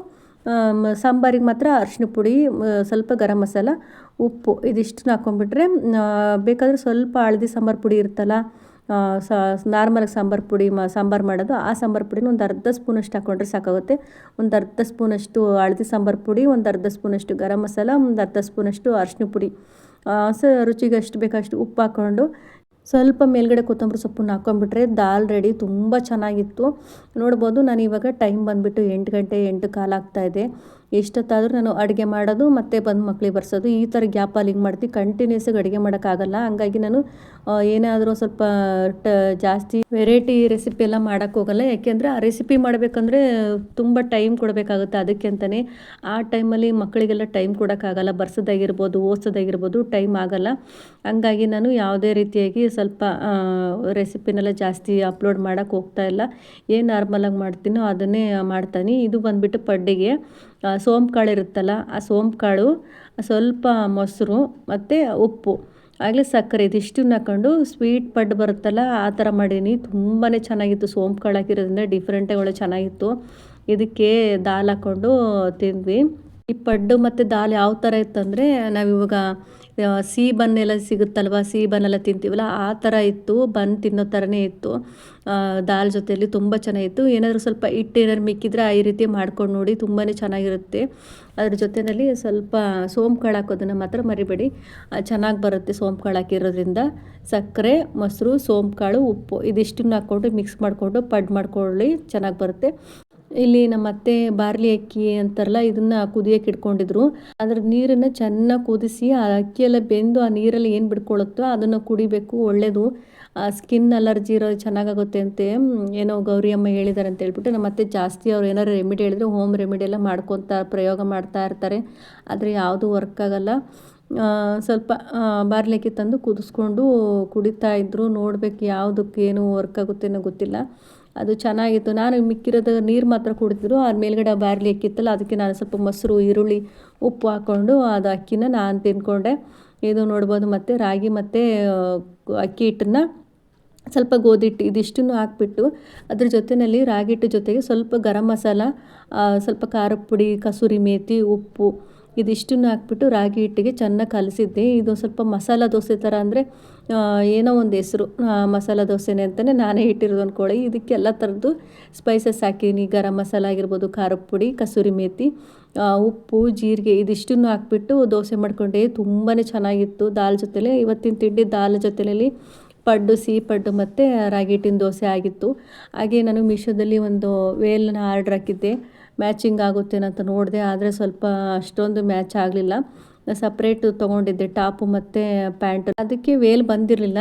ಸಾಂಬಾರಿಗೆ ಮಾತ್ರ ಅರಿಶಿನ ಪುಡಿ, ಸ್ವಲ್ಪ ಗರಂ ಮಸಾಲ, ಉಪ್ಪು ಇದಿಷ್ಟನ್ನ ಹಾಕ್ಕೊಂಡ್ಬಿಟ್ರೆ ಬೇಕಾದರೆ ಸ್ವಲ್ಪ ಹಳದಿ ಸಾಂಬಾರು ಪುಡಿ ಇರುತ್ತಲ್ಲ ನಾರ್ಮಲಾಗಿ ಸಾಂಬಾರು ಪುಡಿ ಸಾಂಬಾರು ಮಾಡೋದು, ಆ ಸಾಂಬಾರು ಪುಡಿನ ಒಂದು ಅರ್ಧ ಸ್ಪೂನಷ್ಟು ಹಾಕ್ಕೊಂಡ್ರೆ ಸಾಕಾಗುತ್ತೆ. ಒಂದು ಅರ್ಧ ಸ್ಪೂನಷ್ಟು ಹಳದಿ ಸಾಂಬಾರು ಪುಡಿ, ಒಂದು ಅರ್ಧ ಸ್ಪೂನಷ್ಟು ಗರಂ ಮಸಾಲ, ಒಂದು ಅರ್ಧ ಸ್ಪೂನಷ್ಟು ಅರಿಶಿನ ಪುಡಿ, ರುಚಿಗೆ ಎಷ್ಟು ಬೇಕಷ್ಟು ಉಪ್ಪು ಹಾಕ್ಕೊಂಡು ಸ್ವಲ್ಪ ಮೇಲ್ಗಡೆ ಕೊತ್ತಂಬರಿ ಸೊಪ್ಪನ್ನು ಹಾಕ್ಕೊಂಡ್ಬಿಟ್ರೆ ದಾಲ್ ರೆಡಿ. ತುಂಬ ಚೆನ್ನಾಗಿತ್ತು. ನೋಡ್ಬೋದು ನಾನು ಇವಾಗ ಟೈಮ್ ಬಂದುಬಿಟ್ಟು 8 ಗಂಟೆ 8 ಕಾಲು ಆಗ್ತಾಯಿದೆ. ಎಷ್ಟೊತ್ತಾದರೂ ನಾನು ಅಡುಗೆ ಮಾಡೋದು ಮತ್ತು ಬಂದು ಮಕ್ಳಿಗೆ ಬರ್ಸೋದು, ಈ ಥರ ಗ್ಯಾಪಲ್ಲಿ ಹಿಂಗೆ ಮಾಡ್ತೀನಿ. ಕಂಟಿನ್ಯೂಸಾಗಿ ಅಡುಗೆ ಮಾಡೋಕ್ಕಾಗಲ್ಲ. ಹಂಗಾಗಿ ನಾನು ಏನಾದರೂ ಸ್ವಲ್ಪ ಜಾಸ್ತಿ ವೆರೈಟಿ ರೆಸಿಪಿ ಎಲ್ಲ ಮಾಡೋಕ್ಕೋಗಲ್ಲ. ಯಾಕೆಂದರೆ ಆ ರೆಸಿಪಿ ಮಾಡಬೇಕಂದ್ರೆ ತುಂಬ ಟೈಮ್ ಕೊಡಬೇಕಾಗುತ್ತೆ. ಅದಕ್ಕೆ ಅಂತಲೇ ಆ ಟೈಮಲ್ಲಿ ಮಕ್ಕಳಿಗೆಲ್ಲ ಟೈಮ್ ಕೊಡೋಕ್ಕಾಗಲ್ಲ. ಬರ್ಸೋದಾಗಿರ್ಬೋದು, ಓದಿಸೋದಾಗಿರ್ಬೋದು, ಟೈಮ್ ಆಗೋಲ್ಲ. ಹಂಗಾಗಿ ನಾನು ಯಾವುದೇ ರೀತಿಯಾಗಿ ಸ್ವಲ್ಪ ರೆಸಿಪಿನೆಲ್ಲ ಜಾಸ್ತಿ ಅಪ್ಲೋಡ್ ಮಾಡೋಕ್ಕೆ ಹೋಗ್ತಾ ಇಲ್ಲ. ಏನು ನಾರ್ಮಲಾಗಿ ಮಾಡ್ತೀನೋ ಅದನ್ನೇ ಮಾಡ್ತಾನೆ. ಇದು ಬಂದುಬಿಟ್ಟು ಪಡ್ಡಿಗೆ ಸೋಂಪು ಕಾಳು ಇರುತ್ತಲ್ಲ, ಆ ಸೋಂಪು ಕಾಳು, ಸ್ವಲ್ಪ ಮೊಸರು ಮತ್ತು ಉಪ್ಪು, ಆಗಲೇ ಸಕ್ಕರೆ, ಇದಿಷ್ಟನ್ನು ಹಾಕ್ಕೊಂಡು ಸ್ವೀಟ್ ಪಡ್ಡು ಬರುತ್ತಲ್ಲ ಆ ಥರ ಮಾಡೀನಿ. ತುಂಬಾ ಚೆನ್ನಾಗಿತ್ತು. ಸೋಂಪು ಕಾಳು ಹಾಕಿರೋದ್ರಿಂದ ಡಿಫ್ರೆಂಟಾಗಿ ಒಳ್ಳೆ ಚೆನ್ನಾಗಿತ್ತು. ಇದಕ್ಕೆ ದಾಲ್ ಹಾಕ್ಕೊಂಡು ತಿಂದ್ವಿ. ಈ ಪಡ್ಡು ಮತ್ತು ದಾಲ್ ಯಾವ ಥರ ಇತ್ತಂದರೆ, ನಾವಿವಾಗ ಸಿಹಿ ಬನ್ನೆಲ್ಲ ಸಿಗುತ್ತಲ್ವ, ಸಿಹಿ ಬನ್ನೆಲ್ಲ ತಿಂತೀವಲ್ಲ ಆ ಥರ ಇತ್ತು. ಬನ್ ತಿನ್ನೋ ಥರನೇ ಇತ್ತು. ದಾಲ್ ಜೊತೆಯಲ್ಲಿ ತುಂಬ ಚೆನ್ನಾಗಿತ್ತು. ಏನಾದರೂ ಸ್ವಲ್ಪ ಹಿಟ್ಟು ಏನಾದ್ರು ಮಿಕ್ಕಿದ್ರೆ ಈ ರೀತಿ ಮಾಡ್ಕೊಂಡು ನೋಡಿ, ತುಂಬಾ ಚೆನ್ನಾಗಿರುತ್ತೆ. ಅದ್ರ ಜೊತೆಯಲ್ಲಿ ಸ್ವಲ್ಪ ಸೋಂಪು ಕಾಳು ಹಾಕೋದನ್ನು ಮಾತ್ರ ಮರಿಬೇಡಿ, ಚೆನ್ನಾಗಿ ಬರುತ್ತೆ ಸೋಂಪು ಕಾಳು ಹಾಕಿರೋದ್ರಿಂದ. ಸಕ್ಕರೆ, ಮೊಸರು, ಸೋಂಪು ಕಾಳು, ಉಪ್ಪು ಇದಿಷ್ಟನ್ನು ಹಾಕ್ಕೊಂಡು ಮಿಕ್ಸ್ ಮಾಡಿಕೊಂಡು ಪಡ್ಡು ಮಾಡ್ಕೊಳ್ಳಿ, ಚೆನ್ನಾಗಿ ಬರುತ್ತೆ. ಇಲ್ಲಿ ನಮ್ಮ ಅತ್ತೆ ಬಾರ್ಲಿ ಅಕ್ಕಿ ಅಂತಾರಲ್ಲ, ಇದನ್ನು ಕುದಿಯೋಕೆ ಇಟ್ಕೊಂಡಿದ್ರು. ಅದ್ರ ನೀರನ್ನು ಚೆನ್ನಾಗಿ ಕುದಿಸಿ ಆ ಅಕ್ಕಿಯೆಲ್ಲ ಬೆಂದು ಆ ನೀರಲ್ಲಿ ಏನು ಬಿಡ್ಕೊಳ್ಳುತ್ತೋ ಅದನ್ನು ಕುಡಿಬೇಕು, ಒಳ್ಳೆಯದು. ಸ್ಕಿನ್ ಅಲರ್ಜಿ ಇರೋ ಚೆನ್ನಾಗಾಗುತ್ತೆ ಅಂತೆ, ಏನೋ ಗೌರಿ ಅಮ್ಮ ಹೇಳಿದ್ದಾರೆ ಅಂತ ಹೇಳ್ಬಿಟ್ಟು. ನಮ್ಮ ಅತ್ತೆ ಜಾಸ್ತಿ ಅವ್ರು ಏನಾರು ರೆಮಿಡಿ ಹೇಳಿದ್ರೆ ಹೋಮ್ ರೆಮಿಡಿ ಎಲ್ಲ ಪ್ರಯೋಗ ಮಾಡ್ತಾ ಇರ್ತಾರೆ. ಆದರೆ ಯಾವುದೂ ವರ್ಕ್ ಆಗಲ್ಲ. ಸ್ವಲ್ಪ ಬಾರ್ಲಿ ಅಕ್ಕಿ ತಂದು ಕುದಿಸ್ಕೊಂಡು ಕುಡಿತಾ ಇದ್ರು. ನೋಡಬೇಕು ಯಾವುದಕ್ಕೆ ಏನು ವರ್ಕ್ ಆಗುತ್ತೆ ಅನ್ನೋ ಗೊತ್ತಿಲ್ಲ. ಅದು ಚೆನ್ನಾಗಿತ್ತು. ನಾನು ಮಿಕ್ಕಿರೋದು ನೀರು ಮಾತ್ರ ಕುಡಿದ್ರು. ಅದು ಮೇಲ್ಗಡೆ ಬಾರ್ಲಿ ಅಕ್ಕಿತ್ತಲ್ಲ, ಅದಕ್ಕೆ ನಾನು ಸ್ವಲ್ಪ ಮೊಸರು, ಈರುಳ್ಳಿ, ಉಪ್ಪು ಹಾಕ್ಕೊಂಡು ಅದು ಅಕ್ಕಿನ ನಾನು ತಿಂದ್ಕೊಂಡೆ. ಇದು ನೋಡ್ಬೋದು. ಮತ್ತು ರಾಗಿ ಮತ್ತು ಅಕ್ಕಿ ಹಿಟ್ಟನ್ನು, ಸ್ವಲ್ಪ ಗೋಧಿ ಹಿಟ್ಟು ಇದಿಷ್ಟನ್ನು ಹಾಕ್ಬಿಟ್ಟು ಅದ್ರ ಜೊತೆಯಲ್ಲಿ ರಾಗಿ ಹಿಟ್ಟು ಜೊತೆಗೆ ಸ್ವಲ್ಪ ಗರಂ ಮಸಾಲ, ಸ್ವಲ್ಪ ಖಾರದ ಪುಡಿ, ಕಸೂರಿ ಮೇಥಿ, ಉಪ್ಪು ಇದಿಷ್ಟನ್ನು ಹಾಕ್ಬಿಟ್ಟು ರಾಗಿ ಹಿಟ್ಟಿಗೆ ಚೆನ್ನಾಗಿ ಕಲಸಿದ್ದೆ. ಇದು ಸ್ವಲ್ಪ ಮಸಾಲ ದೋಸೆ ಥರ, ಅಂದರೆ ಏನೋ ಒಂದು ಹೆಸರು, ಮಸಾಲ ದೋಸೆನೇ ಅಂತಲೇ ನಾನೇ ಇಟ್ಟಿರೋದು ಅಂದ್ಕೊಳ್ಳಿ. ಇದಕ್ಕೆ ಎಲ್ಲ ಥರದ್ದು ಸ್ಪೈಸಸ್ ಹಾಕಿದ್ದೀನಿ. ಗರಂ ಮಸಾಲ ಆಗಿರ್ಬೋದು, ಖಾರದ ಪುಡಿ, ಕಸೂರಿ ಮೇಥಿ, ಉಪ್ಪು, ಜೀರಿಗೆ ಇದಿಷ್ಟನ್ನು ಹಾಕ್ಬಿಟ್ಟು ದೋಸೆ ಮಾಡ್ಕೊಂಡೆ. ತುಂಬಾ ಚೆನ್ನಾಗಿತ್ತು ದಾಲ್ ಜೊತೆಲೇ. ಇವತ್ತಿನ ತಿಂಡಿ ದಾಲ್ ಜೊತೆಯಲ್ಲಿ ಪಡ್ಡು, ಸಿಹಿ ಪಡ್ಡು ಮತ್ತು ರಾಗಿ ಹಿಟ್ಟಿನ ದೋಸೆ ಆಗಿತ್ತು. ಹಾಗೆ ನಾನು ಮೀಶೋದಲ್ಲಿ ಒಂದು ವೇಲನ್ನ ಆರ್ಡ್ರ್ ಹಾಕಿದ್ದೆ, ಮ್ಯಾಚಿಂಗ್ ಆಗುತ್ತೇನೋ ಅಂತ ನೋಡಿದೆ. ಆದರೆ ಸ್ವಲ್ಪ ಅಷ್ಟೊಂದು ಮ್ಯಾಚ್ ಆಗಲಿಲ್ಲ. ಸಪ್ರೇಟು ತೊಗೊಂಡಿದ್ದೆ ಟಾಪು ಮತ್ತು ಪ್ಯಾಂಟು, ಅದಕ್ಕೆ ವೇಲ್ ಬಂದಿರಲಿಲ್ಲ.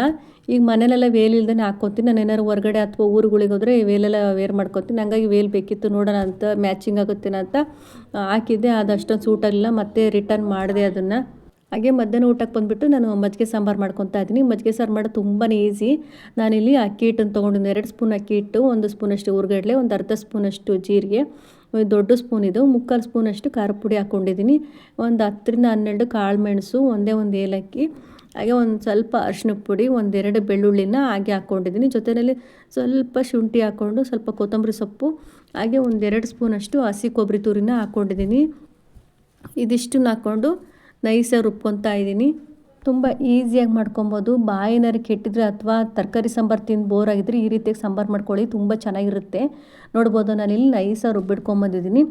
ಈಗ ಮನೇಲೆಲ್ಲ ವೇಲ್ ಇಲ್ದೇ ಹಾಕ್ಕೊತೀನಿ. ನಾನು ಏನಾದ್ರು ಹೊರಗಡೆ ಅಥವಾ ಊರುಗಳಿಗೆ ಹೋದರೆ ವೇಲೆಲ್ಲ ವೇರ್ ಮಾಡ್ಕೊತೀನಿ. ಹಂಗಾಗಿ ವೇಲ್ ಬೇಕಿತ್ತು, ನೋಡೋಣ ಅಂತ, ಮ್ಯಾಚಿಂಗ್ ಆಗುತ್ತೇನೋ ಅಂತ ಹಾಕಿದ್ದೆ. ಅದು ಅಷ್ಟೊಂದು ಸೂಟ್ ಆಗಲಿಲ್ಲ, ಮತ್ತೆ ರಿಟರ್ನ್ ಮಾಡಿದೆ ಅದನ್ನು. ಹಾಗೆ ಮಧ್ಯಾಹ್ನ ಊಟಕ್ಕೆ ಬಂದುಬಿಟ್ಟು ನಾನು ಮಜ್ಜಿಗೆ ಸಾಂಬಾರು ಮಾಡ್ಕೊತಾ ಇದ್ದೀನಿ. ಮಜ್ಜಿಗೆ ಸಾರು ಮಾಡೋದು ತುಂಬಾ ಈಸಿ. ನಾನಿಲ್ಲಿ ಅಕ್ಕಿ ಹಿಟ್ಟನ್ನು ತೊಗೊಂಡಿದ್ದೀನಿ. 2 ಸ್ಪೂನ್ ಅಕ್ಕಿ ಹಿಟ್ಟು, 1 ಸ್ಪೂನಷ್ಟು ಹುರ್ಗಡ್ಲೆ, ಒಂದು ಅರ್ಧ ಸ್ಪೂನಷ್ಟು ಜೀರಿಗೆ, ದೊಡ್ಡ ಸ್ಪೂನ್ ಇದು, 3/4 ಸ್ಪೂನಷ್ಟು ಖಾರದ ಪುಡಿ ಹಾಕ್ಕೊಂಡಿದ್ದೀನಿ. ಒಂದು 10ರಿಂದ 12 ಕಾಳು ಮೆಣಸು, ಒಂದು ಏಲಕ್ಕಿ, ಹಾಗೆ ಒಂದು ಸ್ವಲ್ಪ ಅರಿಶಿನ ಪುಡಿ, 1-2 ಬೆಳ್ಳುಳ್ಳಿನ ಹಾಗೆ ಹಾಕ್ಕೊಂಡಿದ್ದೀನಿ. ಜೊತೆಯಲ್ಲಿ ಸ್ವಲ್ಪ ಶುಂಠಿ ಹಾಕ್ಕೊಂಡು, ಸ್ವಲ್ಪ ಕೊತ್ತಂಬರಿ ಸೊಪ್ಪು, ಹಾಗೆ 1-2 ಸ್ಪೂನಷ್ಟು ಹಸಿ ಕೊಬ್ಬರಿ ತುರಿನ ಹಾಕ್ಕೊಂಡಿದ್ದೀನಿ. ಇದಿಷ್ಟನ್ನು ಹಾಕ್ಕೊಂಡು ನೈಸಾಗಿ ರುಬ್ಕೊತಾ ಇದ್ದೀನಿ. ತುಂಬ ಈಸಿಯಾಗಿ ಮಾಡ್ಕೊಬೋದು. ಬಾಯಿನಾರು ಕೆಟ್ಟಿದ್ರೆ ಅಥವಾ ತರಕಾರಿ ಸಾಂಬಾರು ತಿಂದು ಬೋರ್ ಆಗಿದ್ರೆ ಈ ರೀತಿಯಾಗಿ ಸಾಂಬಾರು ಮಾಡ್ಕೊಳ್ಳಿ, ತುಂಬ ಚೆನ್ನಾಗಿರುತ್ತೆ. ನೋಡ್ಬೋದು ನಾನಿಲ್ಲಿ ನೈಸಾಗಿ ರುಬ್ಬಿಟ್ಕೊಂಬಂದಿದ್ದೀನಿ.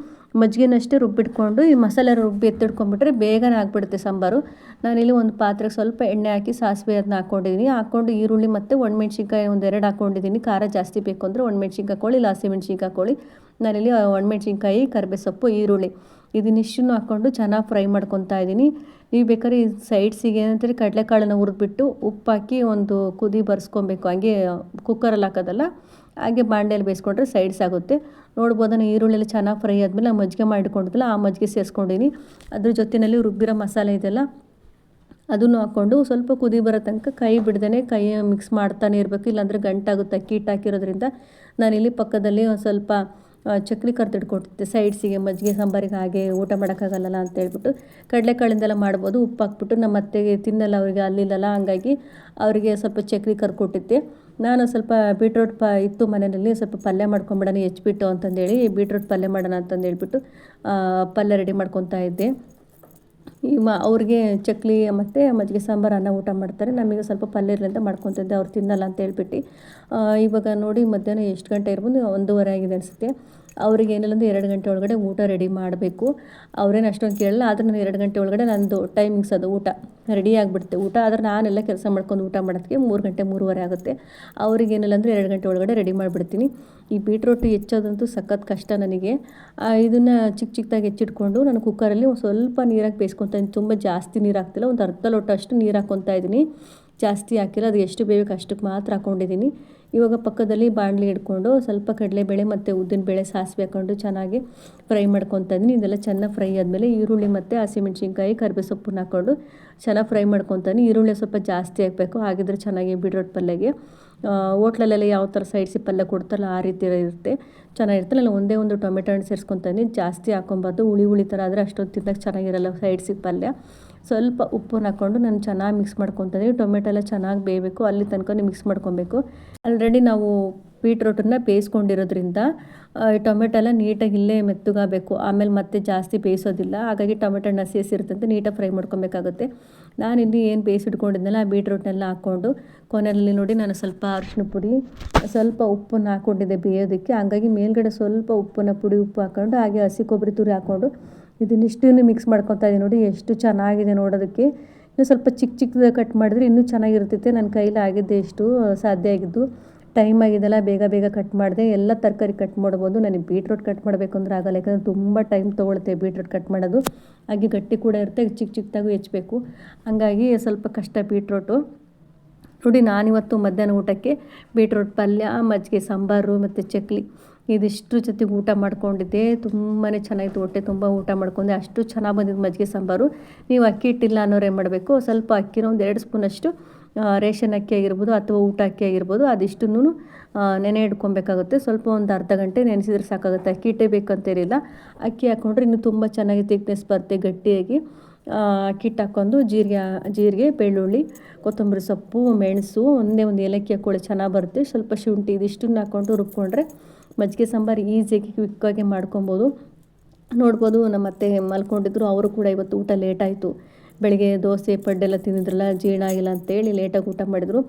ಮಜ್ಜಿಗೆನಷ್ಟೇ ರುಬ್ಬಿಟ್ಕೊಂಡು ಈ ಮಸಾಲೆ ರುಬ್ಬಿ ಎತ್ತಿಡ್ಕೊಂಡ್ಬಿಟ್ರೆ ಬೇಗನೆ ಆಗಿಬಿಡುತ್ತೆ ಸಾಂಬಾರು. ನಾನಿಲ್ಲಿ ಒಂದು ಪಾತ್ರೆಗೆ ಸ್ವಲ್ಪ ಎಣ್ಣೆ ಹಾಕಿ ಸಾಸಿವೆ ಅದನ್ನ ಹಾಕ್ಕೊಂಡಿದ್ದೀನಿ. ಹಾಕ್ಕೊಂಡು ಈರುಳ್ಳಿ ಮತ್ತು ಒಣಮೆಣ್ಸಿನ್ಕಾಯಿ 1-2 ಹಾಕ್ಕೊಂಡಿದ್ದೀನಿ. ಖಾರ ಜಾಸ್ತಿ ಬೇಕು ಅಂದರೆ ಒಣಮೆಣ್ಸಿನ್ಕಾಯಿ ಹಾಕ್ಕೊಳ್ಳಿ, ಇಲ್ಲ ಹಸಿಮೆಣ್ಸಿನ್ಕಾಯಿ ಹಾಕ್ಕೊಳ್ಳಿ. ನಾನಿಲ್ಲಿ ಒಣಮೆಣ್ಸಿನ್ಕಾಯಿ, ಕರಿಬೇವು ಸೊಪ್ಪು, ಈರುಳ್ಳಿ ಇದನ್ನಿಷ್ಟನ್ನು ಹಾಕ್ಕೊಂಡು ಚೆನ್ನಾಗಿ ಫ್ರೈ ಮಾಡ್ಕೊತಾ ಇದ್ದೀನಿ. ನೀವು ಬೇಕಾದ್ರೆ ಈ ಸೈಡ್ಸಿಗೆ ಏನಂತಾರೆ ಕಡಲೆಕಾಳನ್ನು ಹುರಿದ್ಬಿಟ್ಟು ಉಪ್ಪು ಹಾಕಿ ಒಂದು ಕುದಿ ಬರ್ಸ್ಕೊಬೇಕು. ಹಾಗೆ ಕುಕ್ಕರಲ್ಲಿ ಹಾಕೋದಲ್ಲ, ಹಾಗೆ ಬಾಣಲೆಯಲ್ಲಿ ಬೇಯಿಸ್ಕೊಂಡ್ರೆ ಸೈಡ್ಸ್ ಆಗುತ್ತೆ. ನೋಡ್ಬೋದು ನಾನು ಈರುಳ್ಳಿ ಚೆನ್ನಾಗಿ ಫ್ರೈ ಆದಮೇಲೆ ಮಜ್ಜಿಗೆ ಮಾಡಿಟ್ಕೊಂಡಿದ್ದಲ್ಲ ಆ ಮಜ್ಜಿಗೆ ಸೇರಿಸ್ಕೊಂಡಿನಿ. ಅದ್ರ ಜೊತೆಯಲ್ಲಿ ರುಬ್ಬಿರೋ ಮಸಾಲೆ ಇದೆಲ್ಲ ಅದನ್ನು ಹಾಕ್ಕೊಂಡು ಸ್ವಲ್ಪ ಕುದಿ ಬರೋ ತನಕ ಕೈ ಬಿಡ್ದೇ ಕೈ ಮಿಕ್ಸ್ ಮಾಡ್ತಾನೆ ಇರಬೇಕು, ಇಲ್ಲಾಂದರೆ ಗಂಟಾಗುತ್ತೆ ಅಕ್ಕಿ ಹಿಟ್ಟು ಹಾಕಿರೋದ್ರಿಂದ. ನಾನಿಲ್ಲಿ ಪಕ್ಕದಲ್ಲಿ ಒಂದು ಸ್ವಲ್ಪ ಚಕ್ಲಿ ಕರ್ದಿಟ್ಕೊಟ್ಟಿದ್ದೆ ಸೈಡ್ಸಿಗೆ, ಮಜ್ಜಿಗೆ ಸಾಂಬಾರಿಗೆ ಹಾಗೆ ಊಟ ಮಾಡೋಕ್ಕಾಗಲ್ಲ ಅಂತ ಹೇಳ್ಬಿಟ್ಟು. ಕಡಲೆಕಾಳಿಂದೆಲ್ಲ ಮಾಡ್ಬೋದು. ಉಪ್ಪು ಹಾಕ್ಬಿಟ್ಟು ನಮ್ಮ ಅತ್ತೆಗೆ ತಿನ್ನಲ್ಲ, ಅವರಿಗೆ ಅಲ್ಲಿಲ್ಲಲ್ಲ, ಹಂಗಾಗಿ ಅವರಿಗೆ ಸ್ವಲ್ಪ ಚಕ್ಲಿ ಕರ್ಕೊಟ್ಟಿದ್ದೆ. ನಾನು ಸ್ವಲ್ಪ ಬೀಟ್ರೋಟ್ ಇತ್ತು ಮನೆಯಲ್ಲಿ, ಸ್ವಲ್ಪ ಪಲ್ಯ ಮಾಡ್ಕೊಂಬಿಡೋಣ ಹೆಚ್ಚಿಬಿಟ್ಟು ಅಂತಂದೇಳಿ ಬೀಟ್ರೋಟ್ ಪಲ್ಯ ಮಾಡೋಣ ಅಂತಂದೇಳ್ಬಿಟ್ಟು ಪಲ್ಯ ರೆಡಿ ಮಾಡ್ಕೊತಾ ಇದ್ದೆ. ಅವ್ರಿಗೆ ಚಕ್ಲಿ ಮತ್ತು ಮಜ್ಜಿಗೆ ಸಾಂಬಾರು ಅನ್ನ ಊಟ ಮಾಡ್ತಾರೆ. ನಮಗೆ ಸ್ವಲ್ಪ ಪಲ್ಯ ಇರಲಿ ಅಂತ ಮಾಡ್ಕೊತಿದ್ದೆ, ಅವ್ರು ತಿನ್ನಲ್ಲ ಅಂತ ಹೇಳ್ಬಿಟ್ಟು. ಇವಾಗ ನೋಡಿ ಮಧ್ಯಾಹ್ನ ಎಷ್ಟು ಗಂಟೆ ಇರ್ಬೋದು, 1:30 ಆಗಿದೆ ಅನಿಸುತ್ತೆ. ಅವ್ರಿಗೆ ಏನಿಲ್ಲ ಅಂದರೆ 2 ಗಂಟೆ ಒಳಗಡೆ ಊಟ ರೆಡಿ ಮಾಡಬೇಕು. ಅವ್ರೇನು ಅಷ್ಟೊಂದು ಕೇಳಲ್ಲ, ಆದರೆ ನಾನು 2 ಗಂಟೆ ಒಳಗಡೆ ನಂದು ಟೈಮಿಂಗ್ಸ್ ಅದು ಊಟ ರೆಡಿ ಆಗಿಬಿಡುತ್ತೆ. ಊಟ ಆದರೆ ನಾನೆಲ್ಲ ಕೆಲಸ ಮಾಡ್ಕೊಂಡು ಊಟ ಮಾಡೋದಕ್ಕೆ 3 ಗಂಟೆ 3:30 ಆಗುತ್ತೆ. ಅವ್ರಿಗೇನಿಲ್ಲ ಅಂದರೆ 2 ಗಂಟೆ ಒಳಗಡೆ ರೆಡಿ ಮಾಡಿಬಿಡ್ತೀನಿ. ಈ ಬೀಟ್ರೋಟ್ ಹೆಚ್ಚೋದಂತೂ ಸಖತ್ ಕಷ್ಟ ನನಗೆ. ಇದನ್ನು ಚಿಕ್ಕ ಚಿಕ್ಕದಾಗಿ ಹೆಚ್ಚಿಟ್ಕೊಂಡು ನಾನು ಕುಕ್ಕರಲ್ಲಿ ಸ್ವಲ್ಪ ನೀರಾಗಿ ಬೇಯಿಸ್ಕೊತೀನಿ. ತುಂಬ ಜಾಸ್ತಿ ನೀರು ಹಾಕ್ತಿಲ್ಲ, ಒಂದು ಅರ್ಧ ಲೋಟ ಅಷ್ಟು ನೀರು ಹಾಕ್ಕೊತಾ ಇದ್ದೀನಿ. ಜಾಸ್ತಿ ಹಾಕಿಲ್ಲ, ಅದು ಎಷ್ಟು ಬೇಕೋ ಅಷ್ಟಕ್ಕೆ ಮಾತ್ರ ಹಾಕ್ಕೊಂಡಿದ್ದೀನಿ. ಇವಾಗ ಪಕ್ಕದಲ್ಲಿ ಬಾಣಲಿ ಇಟ್ಕೊಂಡು ಸ್ವಲ್ಪ ಕಡಲೆಬೇಳೆ ಮತ್ತು ಉದ್ದಿನಬೇಳೆ ಸಾಸಿವೆ ಹಾಕ್ಕೊಂಡು ಚೆನ್ನಾಗಿ ಫ್ರೈ ಮಾಡ್ಕೊತಾ ಇದ್ದೀನಿ. ಇದೆಲ್ಲ ಚೆನ್ನಾಗಿ ಫ್ರೈ ಆದಮೇಲೆ ಈರುಳ್ಳಿ ಮತ್ತು ಹಸಿಮೆಣ್ಸಿನ್ಕಾಯಿ ಕರಿಬೇವು ಸೊಪ್ಪನ್ನ ಹಾಕ್ಕೊಂಡು ಚೆನ್ನಾಗಿ ಫ್ರೈ ಮಾಡ್ಕೊತಾನೆ. ಈರುಳ್ಳಿ ಸ್ವಲ್ಪ ಜಾಸ್ತಿ ಹಾಕಬೇಕು, ಹಾಗಿದ್ರೆ ಚೆನ್ನಾಗಿ ಬೀಟ್ರೋಟ್ ಪಲ್ಯಗೆ. ಹೋಟ್ಲಲ್ಲೆಲ್ಲ ಯಾವ ಥರ ಸೈಡ್ಸಿ ಪಲ್ಯ ಕೊಡ್ತಾರಲ್ಲ ಆ ರೀತಿ ಇರುತ್ತೆ, ಚೆನ್ನಾಗಿರ್ತಲ್ಲ. ಒಂದೇ ಒಂದು ಟೊಮೆಟೊ ಹಣ್ಣು ಸೇರಿಸ್ಕೊತಾನೆ, ಜಾಸ್ತಿ ಹಾಕೊಬಾರ್ದು. ಹುಳಿ ಥರ ಆದರೆ ಅಷ್ಟೊಂದು ತಿನ್ನೋಕ್ಕೆ ಚೆನ್ನಾಗಿರಲ್ಲ ಸೈಡ್ಸಿಗೆ ಪಲ್ಯ. ಸ್ವಲ್ಪ ಉಪ್ಪನ್ನು ಹಾಕ್ಕೊಂಡು ನಾನು ಚೆನ್ನಾಗಿ ಮಿಕ್ಸ್ ಮಾಡ್ಕೊತೀನಿ. ಟೊಮೆಟೊ ಎಲ್ಲ ಚೆನ್ನಾಗಿ ಬೇಯಬೇಕು, ಅಲ್ಲಿ ತನಕ ಮಿಕ್ಸ್ ಮಾಡ್ಕೊಬೇಕು. ಆಲ್ರೆಡಿ ನಾವು ಬೀಟ್ರೋಟನ್ನು ಬೇಯಿಸ್ಕೊಂಡಿರೋದ್ರಿಂದ ಟೊಮೆಟೊ ಎಲ್ಲ ನೀಟಾಗಿ ಇಲ್ಲೇ ಮೆತ್ತಗಾಗಬೇಕು, ಆಮೇಲೆ ಮತ್ತೆ ಜಾಸ್ತಿ ಬೇಯಿಸೋದಿಲ್ಲ. ಹಾಗಾಗಿ ಟೊಮೆಟೊ ಹಣ್ಣು ಹಸಿ ಇರುತ್ತೆ ಅಂತ ನೀಟಾಗಿ ಫ್ರೈ ಮಾಡ್ಕೊಬೇಕಾಗುತ್ತೆ. ನಾನಿಲ್ಲಿ ಏನು ಬೇಯಿಸಿಟ್ಕೊಂಡಿದ್ನಲ್ಲ ಆ ಬೀಟ್ರೋಟ್ನೆಲ್ಲ ಹಾಕ್ಕೊಂಡು ಕೊನೆಯಲ್ಲಿ ನೋಡಿ ನಾನು ಸ್ವಲ್ಪ ಅರಿಶಿನ ಪುಡಿ, ಸ್ವಲ್ಪ ಉಪ್ಪನ್ನು ಹಾಕ್ಕೊಂಡಿದ್ದೆ ಬೇಯೋದಕ್ಕೆ. ಹಾಗಾಗಿ ಮೇಲ್ಗಡೆ ಸ್ವಲ್ಪ ಉಪ್ಪು ಹಾಕ್ಕೊಂಡು ಹಾಗೆ ಹಸಿ ಕೊಬ್ಬರಿ ತುರಿ ಹಾಕ್ಕೊಂಡು ಇದನ್ನಿಷ್ಟನ್ನು ಮಿಕ್ಸ್ ಮಾಡ್ಕೊತಾ ಇದ್ದೀನಿ. ನೋಡಿ ಎಷ್ಟು ಚೆನ್ನಾಗಿದೆ ನೋಡೋದಕ್ಕೆ. ಇನ್ನೂ ಸ್ವಲ್ಪ ಚಿಕ್ಕದಾಗಿ ಕಟ್ ಮಾಡಿದ್ರೆ ಇನ್ನೂ ಚೆನ್ನಾಗಿರ್ತೈತೆ. ನನ್ನ ಕೈಲಿ ಆಗಿದ್ದೆ ಎಷ್ಟು ಸಾಧ್ಯ ಆಗಿದ್ದು. ಟೈಮ್ ಆಗಿದ್ದೆಲ್ಲ ಬೇಗ ಕಟ್ ಮಾಡಿದೆ. ಎಲ್ಲ ತರಕಾರಿ ಕಟ್ ಮಾಡ್ಬೋದು, ನನಗೆ ಬೀಟ್ರೋಟ್ ಕಟ್ ಮಾಡಬೇಕು ಅಂದರೆ ಆಗಲ್ಲ, ಯಾಕಂದರೆ ತುಂಬ ಟೈಮ್ ತೊಗೊಳುತ್ತೆ ಬೀಟ್ರೋಟ್ ಕಟ್ ಮಾಡೋದು. ಹಾಗೆ ಗಟ್ಟಿ ಕೂಡ ಇರುತ್ತೆ, ಚಿಕ್ಕದಾಗೂ ಹೆಚ್ಚಬೇಕು, ಹಂಗಾಗಿ ಸ್ವಲ್ಪ ಕಷ್ಟ ಬೀಟ್ರೋಟು. ನೋಡಿ ನಾನಿವತ್ತು ಮಧ್ಯಾಹ್ನ ಊಟಕ್ಕೆ ಬೀಟ್ರೋಟ್ ಪಲ್ಯ, ಮಜ್ಜಿಗೆ ಸಾಂಬಾರು ಮತ್ತು ಚಕ್ಲಿ ಇದಿಷ್ಟು ಜೊತೆಗೆ ಊಟ ಮಾಡ್ಕೊಂಡಿದ್ದೆ. ತುಂಬಾ ಚೆನ್ನಾಗಿತ್ತು, ಹೊಟ್ಟೆ ತುಂಬ ಊಟ ಮಾಡ್ಕೊಂಡೆ. ಅಷ್ಟು ಚೆನ್ನಾಗಿ ಬಂದಿದ್ದು ಮಜ್ಜಿಗೆ ಸಾಂಬಾರು. ನೀವು ಅಕ್ಕಿ ಹಿಟ್ಟಿಲ್ಲ ಅನ್ನೋರು ಏನು ಮಾಡಬೇಕು, ಸ್ವಲ್ಪ ಅಕ್ಕಿನ ಒಂದು 2 ಸ್ಪೂನಷ್ಟು ರೇಷನ್ ಅಕ್ಕಿ ಆಗಿರ್ಬೋದು ಅಥವಾ ಊಟ ಅಕ್ಕಿ ಆಗಿರ್ಬೋದು, ಅದಿಷ್ಟನ್ನು ನೆನೆ ಇಟ್ಕೊಬೇಕಾಗುತ್ತೆ. ಸ್ವಲ್ಪ ಒಂದು ಅರ್ಧ ಗಂಟೆ ನೆನೆಸಿದ್ರೆ ಸಾಕಾಗುತ್ತೆ. ಅಕ್ಕಿ ಹಿಟ್ಟೇ ಬೇಕಂತೇನಿಲ್ಲ, ಅಕ್ಕಿ ಹಾಕ್ಕೊಂಡ್ರೆ ಇನ್ನೂ ತುಂಬ ಚೆನ್ನಾಗಿ ಥಿಕ್ನೆಸ್ ಬರುತ್ತೆ ಗಟ್ಟಿಯಾಗಿ. ಅಕ್ಕಿ ಹಿಟ್ಟು ಹಾಕ್ಕೊಂಡು ಜೀರಿಗೆ, ಬೆಳ್ಳುಳ್ಳಿ, ಕೊತ್ತಂಬರಿ ಸೊಪ್ಪು, ಮೆಣಸು, ಒಂದೇ ಒಂದು ಏಲಕ್ಕಿ ಹಾಕ್ಕೊಳ್ಳಿ, ಚೆನ್ನಾಗಿ ಬರುತ್ತೆ. ಸ್ವಲ್ಪ ಶುಂಠಿ, ಇದಿಷ್ಟನ್ನು ಹಾಕ್ಕೊಂಡು ರುಬ್ಕೊಂಡ್ರೆ ಮಜ್ಜಿಗೆ ಸಾಂಬಾರು ಈಸಿಯಾಗಿ ಕ್ವಿಕ್ಕಾಗಿ ಮಾಡ್ಕೊಬೋದು. ನೋಡ್ಬೋದು ನಮ್ಮ ಅತ್ತೆ ಮಲ್ಕೊಂಡಿದ್ರು, ಅವರು ಕೂಡ ಇವತ್ತು ಊಟ ಲೇಟಾಯಿತು. ಬೆಳಗ್ಗೆ ದೋಸೆ ಪಡ್ಡೆಲ್ಲ ತಿಂದಿದ್ರಲ್ಲ, ಜೀರ್ಣ ಆಗಿಲ್ಲ ಅಂತೇಳಿ ಲೇಟಾಗಿ ಊಟ ಮಾಡಿದ್ರು.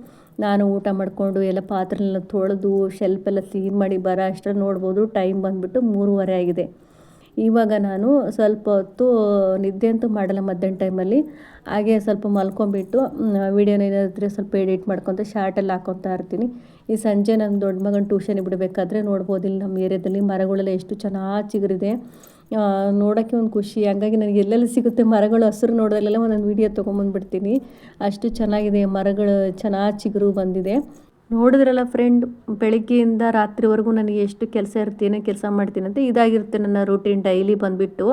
ನಾನು ಊಟ ಮಾಡಿಕೊಂಡು ಎಲ್ಲ ಪಾತ್ರೆಲ್ಲ ತೊಳೆದು ಶೆಲ್ಫೆಲ್ಲ ಕ್ಲೀನ್ ಮಾಡಿ ಬರೋ ಅಷ್ಟರಲ್ಲಿ ನೋಡ್ಬೋದು ಟೈಮ್ ಬಂದುಬಿಟ್ಟು 3:30 ಆಗಿದೆ. ಇವಾಗ ನಾನು ಸ್ವಲ್ಪ ಹೊತ್ತು ನಿದ್ದೆ ಅಂತೂ ಮಾಡಲ್ಲ ಮಧ್ಯಾಹ್ನ ಟೈಮಲ್ಲಿ. ಹಾಗೆ ಸ್ವಲ್ಪ ಮಲ್ಕೊಂಬಿಟ್ಟು ವೀಡಿಯೋನ ಏನಾದರೆ ಸ್ವಲ್ಪ ಎಡಿಟ್ ಮಾಡ್ಕೊತ ಶಾರ್ಟೆಲ್ಲ ಹಾಕ್ಕೊತಾ ಇರ್ತೀನಿ. ಈ ಸಂಜೆ ನನ್ನ ದೊಡ್ಡ ಮಗನ ಟ್ಯೂಷನಿಗೆ ಬಿಡಬೇಕಾದ್ರೆ ನೋಡ್ಬೋದು, ಇಲ್ಲಿ ನಮ್ಮ ಏರಿಯಾದಲ್ಲಿ ಮರಗಳೆಲ್ಲ ಎಷ್ಟು ಚೆನ್ನಾಗಿ ಚಿಗುರಿದೆ, ನೋಡೋಕ್ಕೆ ಒಂದು ಖುಷಿ. ಹಂಗಾಗಿ ನನಗೆ ಎಲ್ಲೆಲ್ಲಿ ಸಿಗುತ್ತೆ ಮರಗಳು ಹಸಿರು ನೋಡೋದಲ್ಲೆಲ್ಲ ಒಂದೊಂದು ವೀಡಿಯೋ ತೊಗೊಂಬಂದುಬಿಡ್ತೀನಿ. ಅಷ್ಟು ಚೆನ್ನಾಗಿದೆ, ಮರಗಳು ಚೆನ್ನಾಗಿ ಚಿಗುರು ಬಂದಿದೆ. ನೋಡಿದ್ರಲ್ಲ ಫ್ರೆಂಡ್, ಬೆಳಗ್ಗೆಯಿಂದ ರಾತ್ರಿವರೆಗೂ ನನಗೆ ಎಷ್ಟು ಕೆಲಸ ಇರುತ್ತೆ, ಏನೇ ಕೆಲಸ ಮಾಡ್ತೀನಿ ಅಂತ ಇದಾಗಿರುತ್ತೆ ನನ್ನ ರೂಟೀನ್. ಡೈಲಿ ಬಂದುಬಿಟ್ಟು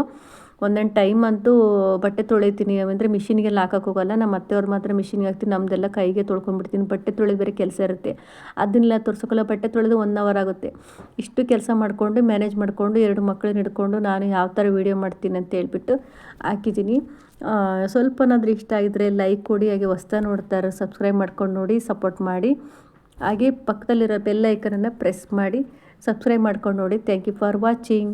ಒಂದೊಂದು ಟೈಮ್ ಅಂತೂ ಬಟ್ಟೆ ತೊಳಿತೀನಿ, ಅಂದರೆ ಮಿಷಿನ್ಗೆಲ್ಲ ಹಾಕೋಕೆ ಹೋಗಲ್ಲ. ನಮ್ಮ ಅತ್ತೆಯವ್ರು ಮಾತ್ರ ಮಿಷಿನ್ಗೆ ಹಾಕ್ತೀನಿ, ನಮ್ಮದೆಲ್ಲ ಕೈಗೆ ತೊಳ್ಕೊಂಡ್ಬಿಡ್ತೀನಿ. ಬಟ್ಟೆ ತೊಳೆದು ಬೇರೆ ಕೆಲಸ ಇರುತ್ತೆ, ಅದನ್ನೆಲ್ಲ ತೋರ್ಸೋಕ್ಕಲ್ಲ. ಬಟ್ಟೆ ತೊಳೆದು 1 ಅವರ್ ಆಗುತ್ತೆ. ಇಷ್ಟು ಕೆಲಸ ಮಾಡಿಕೊಂಡು ಮ್ಯಾನೇಜ್ ಮಾಡಿಕೊಂಡು 2 ಮಕ್ಕಳನ್ನ ಹಿಡ್ಕೊಂಡು ನಾನು ಯಾವ ಥರ ವೀಡಿಯೋ ಮಾಡ್ತೀನಿ ಅಂತ ಹೇಳ್ಬಿಟ್ಟು ಹಾಕಿದ್ದೀನಿ. ಸ್ವಲ್ಪನಾದರೂ ಇಷ್ಟ ಆಗಿದ್ರೆ ಲೈಕ್ ಕೊಡಿ, ಹಾಗೆ ಹೊಸ್ದಾಗಿ ನೋಡ್ತಾರೆ ಸಬ್ಸ್ಕ್ರೈಬ್ ಮಾಡ್ಕೊಂಡು ನೋಡಿ, ಸಪೋರ್ಟ್ ಮಾಡಿ. ಹಾಗೆ ಪಕ್ಕದಲ್ಲಿರೋ ಬೆಲ್ ಐಕನನ್ನು ಪ್ರೆಸ್ ಮಾಡಿ ಸಬ್ಸ್ಕ್ರೈಬ್ ಮಾಡ್ಕೊಂಡು ನೋಡಿ. Thank you for watching.